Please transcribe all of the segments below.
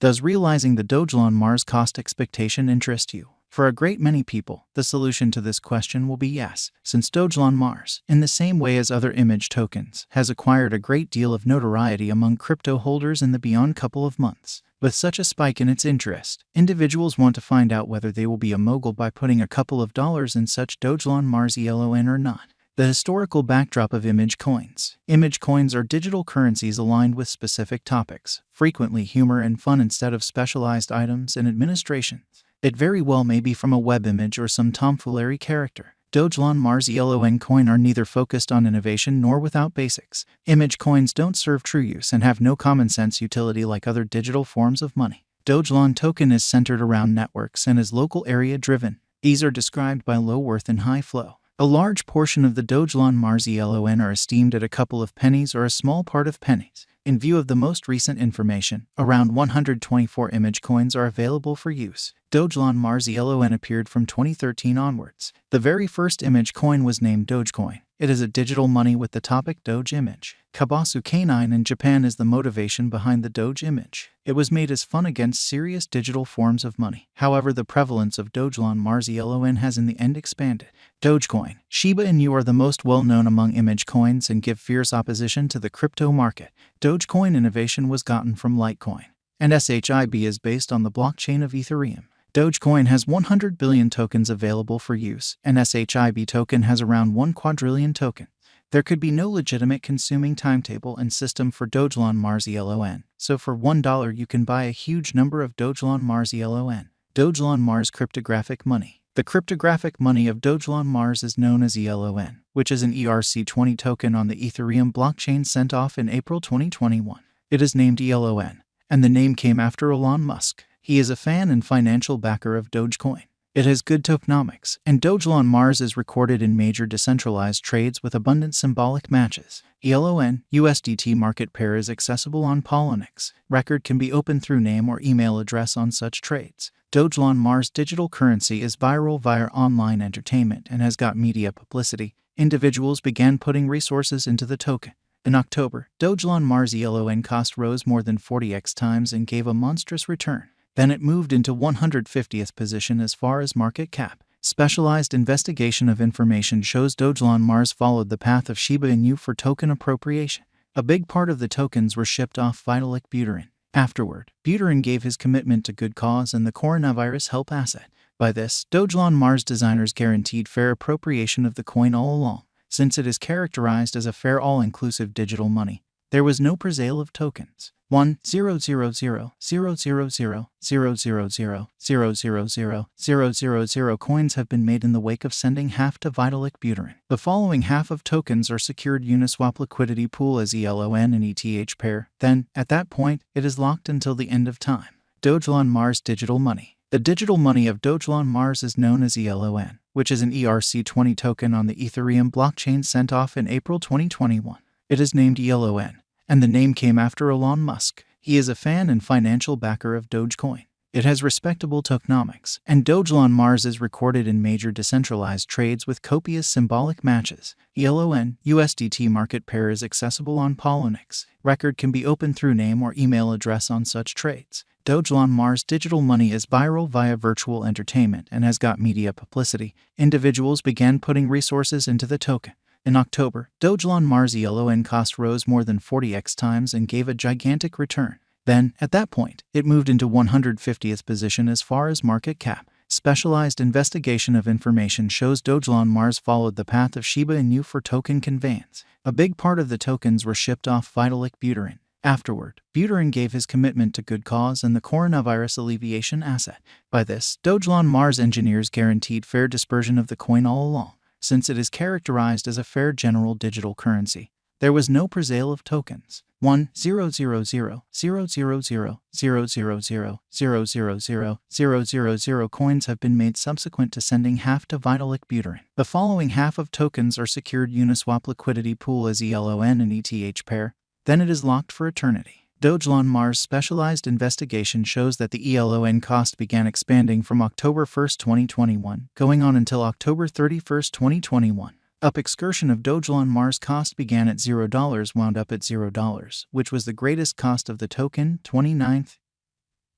Does realizing the Dogelon Mars cost expectation interest you? For a great many people, the solution to this question will be yes, since Dogelon Mars, in the same way as other image tokens, has acquired a great deal of notoriety among crypto holders in the beyond couple of months. With such a spike in its interest, individuals want to find out whether they will be a mogul by putting a couple of dollars in such Dogelon Mars elon or not. The historical backdrop of image coins. Image coins are digital currencies aligned with specific topics, frequently humor and fun instead of specialized items and administrations. It very well may be from a web image or some tomfoolery character. Dogelon Mars elon coin are neither focused on innovation nor without basics. Image coins don't serve true use and have no common sense utility like other digital forms of money. Dogelon token is centered around networks and is local area driven. These are described by low worth and high flow. A large portion of the Dogelon Mars elon are esteemed at a couple of pennies or a small part of pennies. In view of the most recent information, around 124 image coins are available for use. Dogelon Mars elon appeared from 2013 onwards. The very first image coin was named Dogecoin. It is a digital money with the topic Doge image. Kabasu Canine in Japan is the motivation behind the Doge image. It was made as fun against serious digital forms of money. However, the prevalence of Dogelon Mars elon has in the end expanded. Dogecoin. Shiba Inu are the most well-known among image coins and give fierce opposition to the crypto market. Dogecoin innovation was gotten from Litecoin, and SHIB is based on the blockchain of Ethereum. Dogecoin has 100 billion tokens available for use, and SHIB token has around 1 quadrillion tokens. There could be no legitimate consuming timetable and system for Dogelon Mars elon, so for $1 you can buy a huge number of Dogelon Mars elon. Dogelon Mars cryptographic money. The cryptographic money of Dogelon Mars is known as elon, which is an ERC20 token on the Ethereum blockchain sent off in April 2021. It is named elon, and the name came after Elon Musk. He is a fan and financial backer of Dogecoin. It has good tokenomics, and Dogelon Mars is recorded in major decentralized trades with abundant symbolic matches. ELON USDT market pair is accessible on Poloniex. Record can be opened through name or email address on such trades. Dogelon Mars digital currency is viral via online entertainment and has got media publicity. Individuals began putting resources into the token. In October, Dogelon Mars elon cost rose more than 40x times and gave a monstrous return. Then it moved into 150th position as far as market cap. Specialized investigation of information shows Dogelon Mars followed the path of Shiba Inu for token appropriation. A big part of the tokens were shipped off Vitalik Buterin. Afterward, Buterin gave his commitment to good cause and the coronavirus help asset. By this, Dogelon Mars designers guaranteed fair appropriation of the coin all along. Since it is characterized as a fair all-inclusive digital money, there was no presale of tokens. 1,000,000,000,000,000,000,000 coins have been made in the wake of sending half to Vitalik Buterin. The following half of tokens are secured Uniswap liquidity pool as ELON and ETH pair. Then, at that point, it is locked until the end of time. Dogelon Mars digital money. The digital money of Dogelon Mars is known as ELON, which is an ERC20 token on the Ethereum blockchain sent off in April 2021. It is named ELON, and the name came after Elon Musk. He is a fan and financial backer of Dogecoin. It has respectable tokenomics, and Dogelon Mars is recorded in major decentralized trades with copious symbolic matches. ELON USDT market pair is accessible on Poloniex. Record can be opened through name or email address on such trades. Dogelon Mars digital money is viral via virtual entertainment and has got media publicity. Individuals began putting resources into the token. In October, Dogelon Mars elon cost rose more than 40x times and gave a gigantic return. Then, at that point, it moved into 150th position as far as market cap. Specialized investigation of information shows Dogelon Mars followed the path of Shiba Inu for token conveyance. A big part of the tokens were shipped off Vitalik Buterin. Afterward, Buterin gave his commitment to good cause and the coronavirus alleviation asset. By this, Dogelon Mars engineers guaranteed fair dispersion of the coin all along. Since it is characterized as a fair general digital currency, there was no presale of tokens. 1,000,000,000,000,000,000,000 coins have been made subsequent to sending half to Vitalik Buterin. The following half of tokens are secured Uniswap liquidity pool as ELON and ETH pair. Then it is locked for eternity. Dogelon Mars specialized investigation shows that the ELON cost began expanding from October 1, 2021, going on until October 31, 2021. Up excursion of Dogelon Mars cost began at $0, wound up at $0, which was the greatest cost of the token, 29th.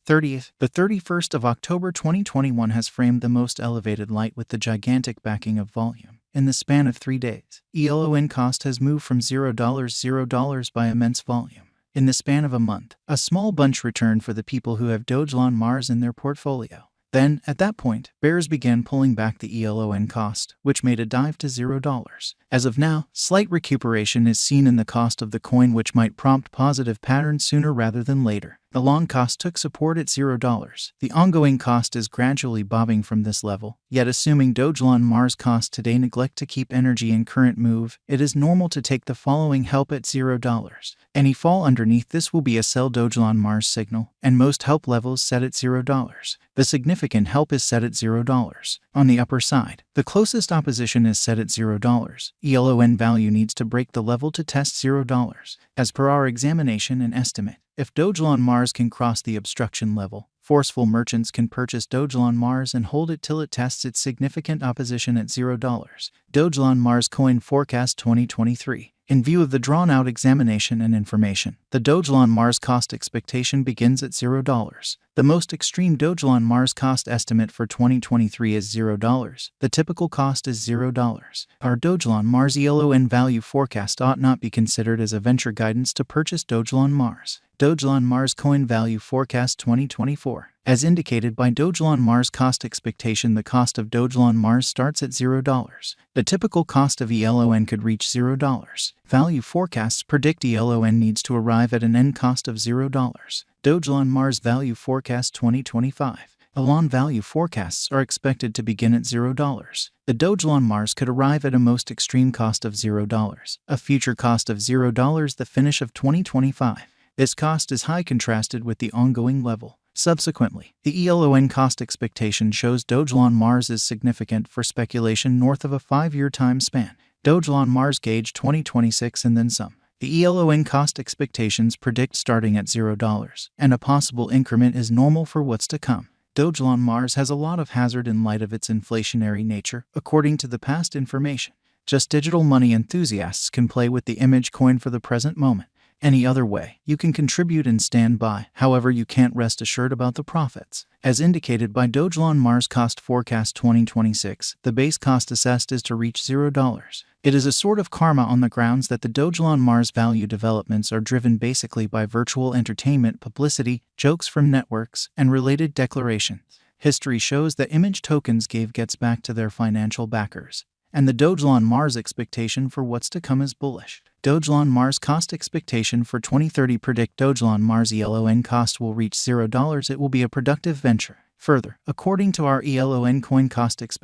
30th. The 31st of October 2021 has framed the most elevated light with the gigantic backing of volume. In the span of 3 days, elon cost has moved from $0 by immense volume. In the span of a month, a small bunch returned for the people who have Dogelon Mars in their portfolio. Then, at that point, bears began pulling back the elon cost, which made a dive to $0. As of now, slight recuperation is seen in the cost of the coin, which might prompt positive patterns sooner rather than later. The long cost took support at $0. The ongoing cost is gradually bobbing from this level, yet assuming Dogelon Mars cost today neglect to keep energy in current move, it is normal to take the following help at $0. Any fall underneath this will be a sell Dogelon Mars signal, and most help levels set at $0. The significant help is set at $0. On the upper side, the closest opposition is set at $0. elon value needs to break the level to test $0. As per our examination and estimate, if Dogelon Mars can cross the obstruction level, forceful merchants can purchase Dogelon Mars and hold it till it tests its significant opposition at $0. Dogelon Mars Coin Forecast 2023. In view of the drawn-out examination and information, the Dogelon Mars cost expectation begins at $0. The most extreme Dogelon Mars cost estimate for 2023 is $0. The typical cost is $0. Our Dogelon Mars elon value forecast ought not be considered as a venture guidance to purchase Dogelon Mars. Dogelon Mars Coin Value Forecast 2024. As indicated by Dogelon Mars cost expectation, the cost of Dogelon Mars starts at $0. The typical cost of elon could reach $0. Value forecasts predict elon needs to arrive at an end cost of $0. Dogelon Mars Value Forecast 2025. Elon value forecasts are expected to begin at $0. The Dogelon Mars could arrive at a most extreme cost of $0. A future cost of $0, the finish of 2025. This cost is high contrasted with the ongoing level. Subsequently, the elon cost expectation shows Dogelon Mars is significant for speculation north of a 5-year time span. Dogelon Mars gauge 2026 and then some. The elon cost expectations predict starting at $0, and a possible increment is normal for what's to come. Dogelon Mars has a lot of hazard in light of its inflationary nature, according to the past information. Just digital money enthusiasts can play with the image coin for the present moment. Any other way, you can contribute and stand by, however you can't rest assured about the profits. As indicated by Dogelon Mars Cost Forecast 2026, the base cost assessed is to reach $0. It is a sort of karma on the grounds that the Dogelon Mars value developments are driven basically by virtual entertainment publicity, jokes from networks, and related declarations. History shows that image tokens gets back to their financial backers, and the Dogelon Mars expectation for what's to come is bullish. Dogelon Mars cost expectation for 2030 predict Dogelon Mars elon cost will reach $0. It will be a productive venture. Further, according to our elon coin cost expectation,